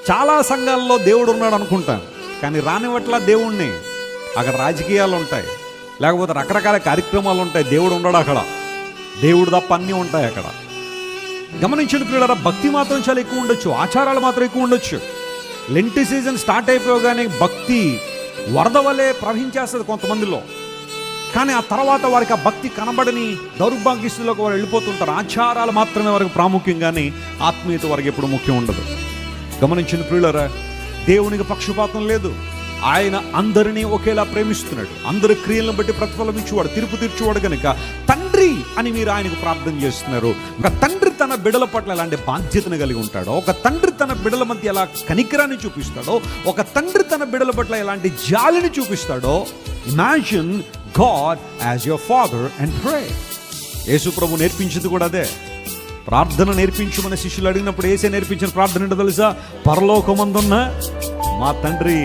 చాలా సంఘాల్లో దేవుడు ఉన్నాడు అనుకుంటాను, కానీ రానివట్ల దేవుణ్ణి. అక్కడ రాజకీయాలు ఉంటాయి, లేకపోతే రకరకాల కార్యక్రమాలు ఉంటాయి, దేవుడు ఉండడు అక్కడ. దేవుడు తప్ప అన్నీ ఉంటాయి అక్కడ. గమనించిన పిల్లరా, భక్తి మాత్రం చాలా ఎక్కువ ఉండొచ్చు, ఆచారాలు మాత్రం ఎక్కువ ఉండొచ్చు. లెంటి సీజన్ స్టార్ట్ అయిపోగానే భక్తి వరద వలె ప్రవహించేస్తుంది కొంతమందిలో. కానీ ఆ తర్వాత వారికి ఆ భక్తి కనబడని దౌర్భాగ్యస్తులకు వారు వెళ్ళిపోతుంటారు. ఆచారాలు మాత్రమే వారికి ప్రాముఖ్యం, కానీ ఆత్మీయత వారికి ఎప్పుడు ముఖ్యం ఉండదు. గమనించిన ప్రియులారా, దేవునికి పక్షపాతం లేదు. ఆయన అందరినీ ఒకేలా ప్రేమిస్తున్నాడు. అందరి క్రియలను బట్టి ప్రతిఫలం ఇచ్చేవాడు, తీర్పు తీర్చేవాడు. కనుక తండ్రి అని మీరు ఆయనకు ప్రార్థన చేస్తున్నారు. ఒక తండ్రి తన బిడ్డల పట్ల ఎలాంటి బాధ్యతను కలిగి ఉంటాడో, ఒక తండ్రి తన బిడ్డల మధ్య ఎలా కనికరాన్ని చూపిస్తాడో, ఒక తండ్రి తన బిడ్డల పట్ల ఎలాంటి జాలిని చూపిస్తాడో, imagine God as your father and pray. Yesu ప్రభు నేర్పించింది కూడా అదే. ప్రార్థన నేర్పించమని శిష్యులు అడిగినప్పుడు యేసే నేర్పించిన ప్రార్థన ఏంటో తెలుసా? పరలోకమందున్న మా తండ్రి.